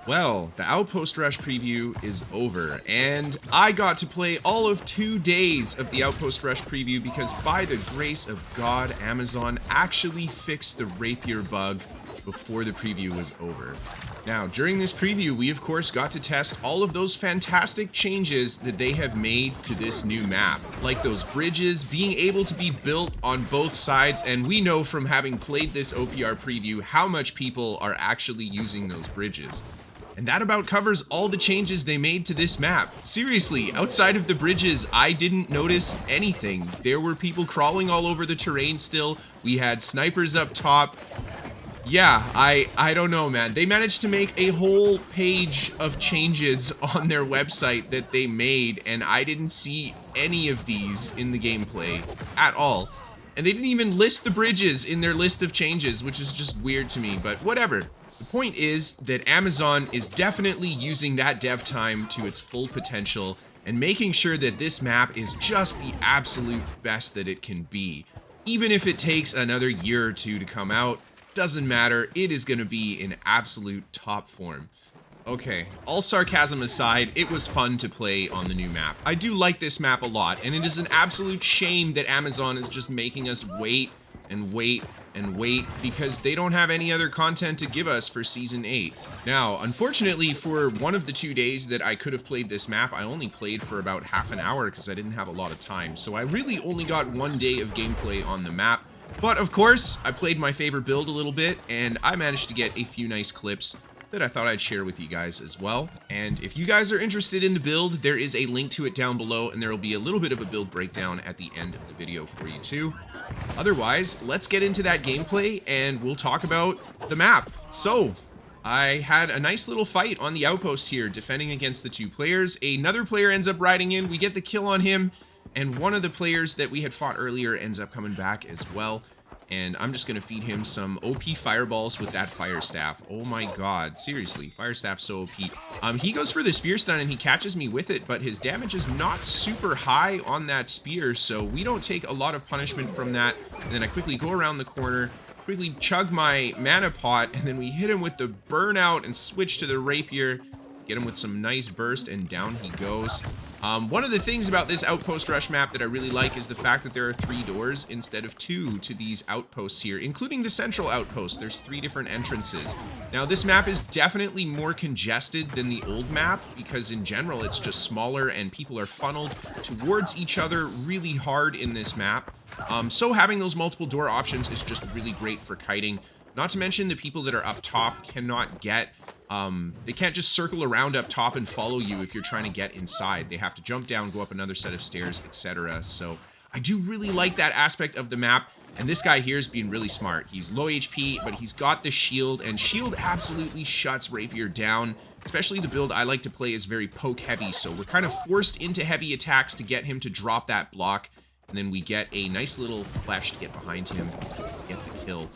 Well, the Outpost Rush preview is over, and I got to play all of 2 days of the Outpost Rush preview because by the grace of God, Amazon actually fixed the rapier bug before the preview was over. Now, during this preview, we of course got to test all of those fantastic changes that they have made to this new map, like those bridges being able to be built on both sides, and we know from having played this OPR preview how much people are actually using those bridges. And that about covers all the changes they made to this map. Seriously, outside of the bridges, I didn't notice anything. There were people crawling all over the terrain still. We had snipers up top. Yeah, I don't know, man. They managed to make a whole page of changes on their website that they made, and I didn't see any of these in the gameplay at all. And they didn't even list the bridges in their list of changes, which is just weird to me, but whatever. The point is that Amazon is definitely using that dev time to its full potential and making sure that this map is just the absolute best that it can be. Even if it takes another year or two to come out, doesn't matter, it is going to be in absolute top form. Okay, all sarcasm aside, it was fun to play on the new map. I do like this map a lot, and it is an absolute shame that Amazon is just making us wait and wait and wait because they don't have any other content to give us for Season 8. Now, unfortunately, for one of the 2 days that I could have played this map, I only played for about half an hour because I didn't have a lot of time. So I really only got 1 day of gameplay on the map. But of course, I played my favorite build a little bit, and I managed to get a few nice clips that I thought I'd share with you guys as well. And if you guys are interested in the build, there is a link to it down below, and there will be a little bit of a build breakdown at the end of the video for you too. Otherwise, let's get into that gameplay and we'll talk about the map. So, I had a nice little fight on the outpost here, defending against the 2 players. Another player ends up riding in, we get the kill on him, and one of the players that we had fought earlier ends up coming back as well. And I'm just going to feed him some OP fireballs with that fire staff. Oh my god, seriously, fire staff so OP. He goes for the spear stun and he catches me with it, but his damage is not super high on that spear, so we don't take a lot of punishment from that. And then I quickly go around the corner, quickly chug my mana pot, and then we hit him with the burnout and switch to the rapier. Get him with some nice burst, and down he goes. One of the things about this Outpost Rush map that I really like is the fact that there are 3 doors instead of 2 to these outposts here, including the central outpost. There's 3 different entrances. Now, this map is definitely more congested than the old map because in general it's just smaller and people are funneled towards each other really hard in this map. So having those multiple door options is just really great for kiting. Not to mention the people that are up top cannot get, they can't just circle around up top and follow you if you're trying to get inside. They have to jump down, go up another set of stairs, etc. So I do really like that aspect of the map. And this guy here is being really smart. He's low HP, but he's got the shield, and shield absolutely shuts rapier down. Especially the build I like to play is very poke heavy, so we're kind of forced into heavy attacks to get him to drop that block. And then we get a nice little flash to get behind him, get the kill.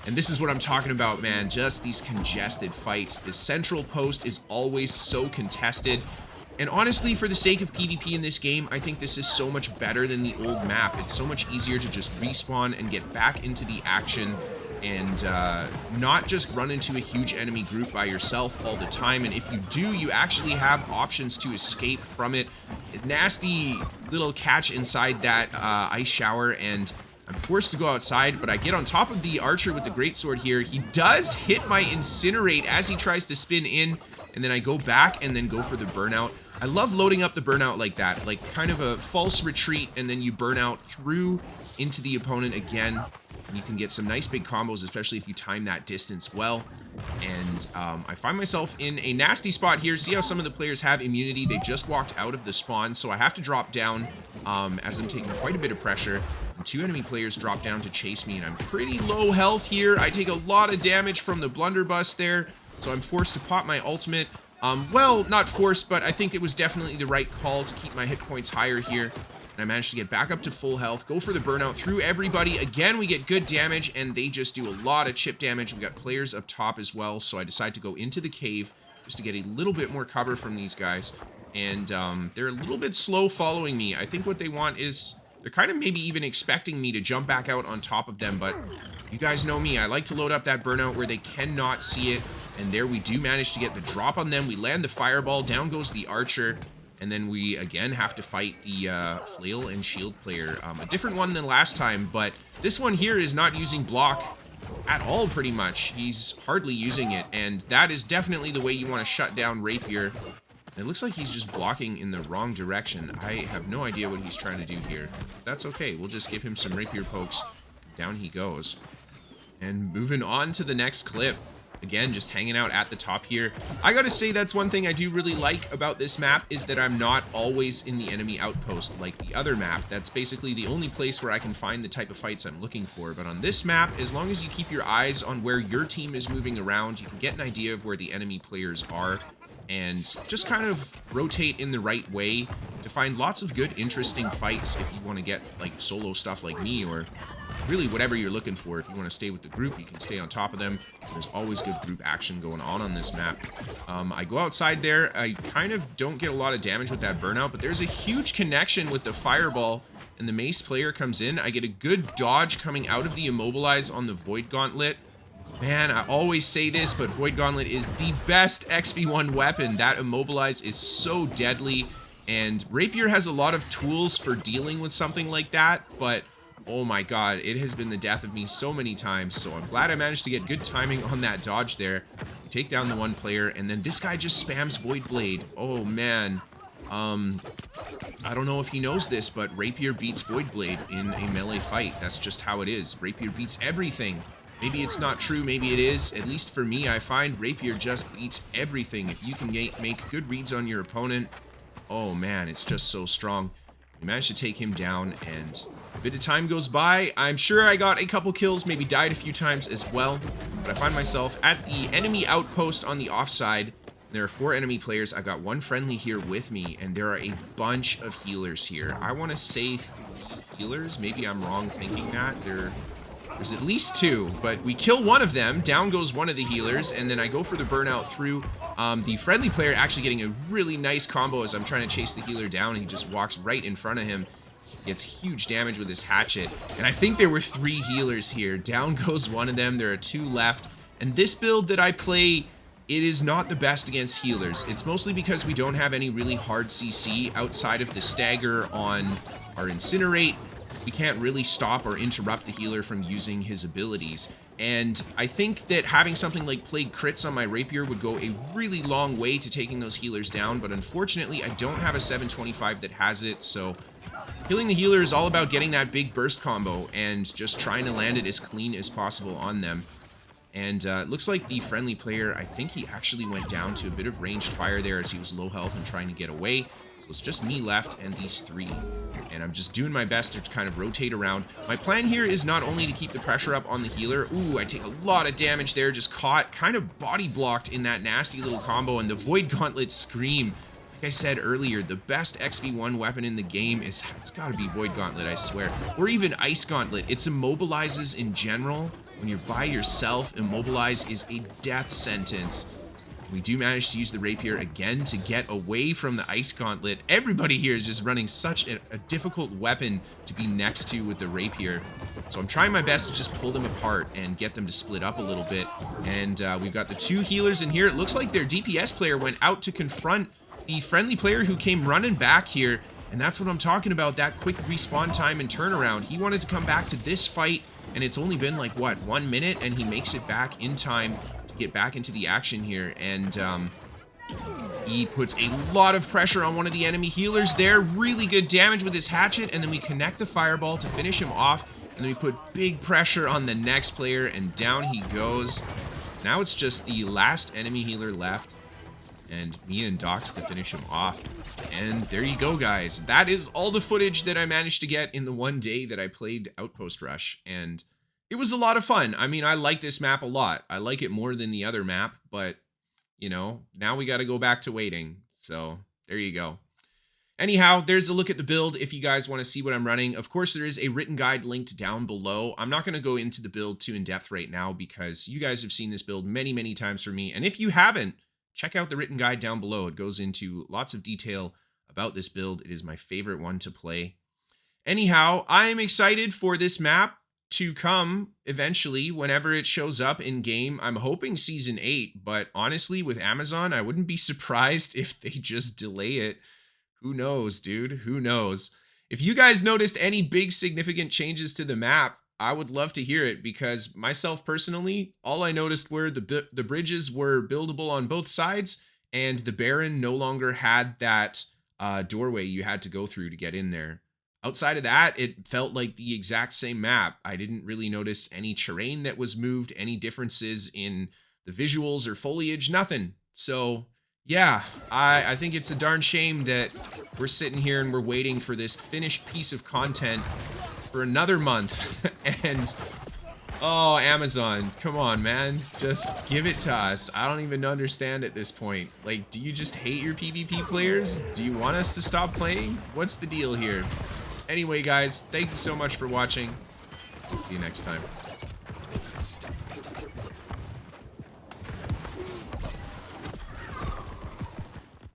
And this is what I'm talking about, man. Just these congested fights. The central post is always so contested. And honestly, for the sake of PvP in this game, I think this is so much better than the old map. It's so much easier to just respawn and get back into the action and not just run into a huge enemy group by yourself all the time. And if you do, you actually have options to escape from it. A nasty little catch inside that ice shower, and I'm forced to go outside, but I get on top of the archer with the greatsword here. He does hit my incinerate as he tries to spin in, and then I go back and then go for the burnout. I love loading up the burnout like that, like kind of a false retreat, and then you burn out through into the opponent again. And you can get some nice big combos, especially if you time that distance well. And I find myself in a nasty spot here. See how some of the players have immunity? They just walked out of the spawn, so I have to drop down as I'm taking quite a bit of pressure. And 2 enemy players drop down to chase me, and I'm pretty low health here. I take a lot of damage from the blunderbuss there, so I'm forced to pop my ultimate. Well, not forced, but I think it was definitely the right call to keep my hit points higher here. And I managed to get back up to full health, go for the burnout through everybody. Again, we get good damage, and they just do a lot of chip damage. We got players up top as well, so I decide to go into the cave just to get a little bit more cover from these guys. And they're a little bit slow following me. I think what they want is, they're kind of maybe even expecting me to jump back out on top of them, but you guys know me. I like to load up that burnout where they cannot see it. And there we do manage to get the drop on them. We land the fireball. Down goes the archer. And then we, again, have to fight the flail and shield player. A different one than last time, but this one here is not using block at all, pretty much. He's hardly using it, and that is definitely the way you want to shut down Rapier. And it looks like he's just blocking in the wrong direction. I have no idea what he's trying to do here. That's okay. We'll just give him some Rapier pokes. Down he goes. And moving on to the next clip. Again, just hanging out at the top here. I gotta say, that's one thing I do really like about this map, is that I'm not always in the enemy outpost like the other map. That's basically the only place where I can find the type of fights I'm looking for. But on this map, as long as you keep your eyes on where your team is moving around, you can get an idea of where the enemy players are and just kind of rotate in the right way to find lots of good, interesting fights if you want to get like solo stuff like me, or really whatever you're looking for. If you want to stay with the group, you can stay on top of them. There's always good group action going on this map. I go outside there. I kind of don't get a lot of damage with that burnout, but there's a huge connection with the fireball, and the mace player comes in. I get a good dodge coming out of the immobilize on the Void Gauntlet. Man, I always say this, but Void Gauntlet is the best XP1 weapon. That immobilize is so deadly, and Rapier has a lot of tools for dealing with something like that, but oh my god, it has been the death of me so many times. So I'm glad I managed to get good timing on that dodge there. We take down the one player, and then this guy just spams Void Blade. Oh man. I don't know if he knows this, but Rapier beats Void Blade in a melee fight. That's just how it is. Rapier beats everything. Maybe it's not true, maybe it is. At least for me, I find Rapier just beats everything. If you can make good reads on your opponent, oh man, it's just so strong. We managed to take him down, and a bit of time goes by. I'm sure I got a couple kills, maybe died a few times as well. But I find myself at the enemy outpost on the offside. There are 4 enemy players. I've got 1 friendly here with me, and there are a bunch of healers here. I want to say 3 healers. Maybe I'm wrong thinking that. There's at least 2, but we kill one of them. Down goes one of the healers, and then I go for the burnout through. The friendly player actually getting a really nice combo as I'm trying to chase the healer down, and he just walks right in front of him. Gets huge damage with his hatchet, and I think there were 3 healers here. Down goes one of them. There are 2 left, and this build that I play, it is not the best against healers. It's mostly because we don't have any really hard CC outside of the stagger on our incinerate. We can't really stop or interrupt the healer from using his abilities. And I think that having something like Plague Crits on my Rapier would go a really long way to taking those healers down, but unfortunately I don't have a 725 that has it, so killing the healer is all about getting that big burst combo and just trying to land it as clean as possible on them. And it looks like the friendly player, I think he actually went down to a bit of ranged fire there as he was low health and trying to get away. So it's just me left and these 3. And I'm just doing my best to kind of rotate around. My plan here is not only to keep the pressure up on the healer. Ooh, I take a lot of damage there. Just caught, kind of body blocked in that nasty little combo. And the Void Gauntlet Scream. Like I said earlier, the best XP1 weapon in the game is, it's gotta be Void Gauntlet, I swear. Or even Ice Gauntlet. It's immobilizes in general. When you're by yourself, immobilize is a death sentence. We do manage to use the Rapier again to get away from the Ice Gauntlet. Everybody here is just running such a difficult weapon to be next to with the Rapier. So I'm trying my best to just pull them apart and get them to split up a little bit. And we've got the 2 healers in here. It looks like their DPS player went out to confront the friendly player who came running back here. And that's what I'm talking about, that quick respawn time and turnaround. He wanted to come back to this fight, and it's only been like, what, 1 minute? And he makes it back in time to get back into the action here. And he puts a lot of pressure on one of the enemy healers there. Really good damage with his hatchet, and then we connect the fireball to finish him off. And then we put big pressure on the next player, and down he goes. Now it's just the last enemy healer left, and me and Dox to finish him off. And there you go, guys. That is all the footage that I managed to get in the one day that I played Outpost Rush, and it was a lot of fun. I mean, I like this map a lot. I like it more than the other map, but, you know, now we got to go back to waiting. So there you go. Anyhow, there's a look at the build if you guys want to see what I'm running. Of course, there is a written guide linked down below. I'm not going to go into the build too in depth right now because you guys have seen this build many, many times from me. And if you haven't, check out the written guide down below. It goes into lots of detail about this build. It is my favorite one to play. Anyhow, I am excited for this map. to come eventually whenever it shows up in game. I'm hoping season 8, but honestly, with Amazon, I wouldn't be surprised if they just delay it. Who knows, dude? Who knows? If you guys noticed any big significant changes to the map, I would love to hear it, because myself personally, all I noticed were the bridges were buildable on both sides, and the Baron no longer had that doorway you had to go through to get in there. Outside of that, it felt like the exact same map. I didn't really notice any terrain that was moved, any differences in the visuals or foliage, nothing. So yeah, I think it's a darn shame that we're sitting here and we're waiting for this finished piece of content for another month. And oh, Amazon, come on, man, just give it to us. I don't even understand at this point. Like, do you just hate your PvP players? Do you want us to stop playing? What's the deal here? Anyway, guys, thank you so much for watching. I'll see you next time.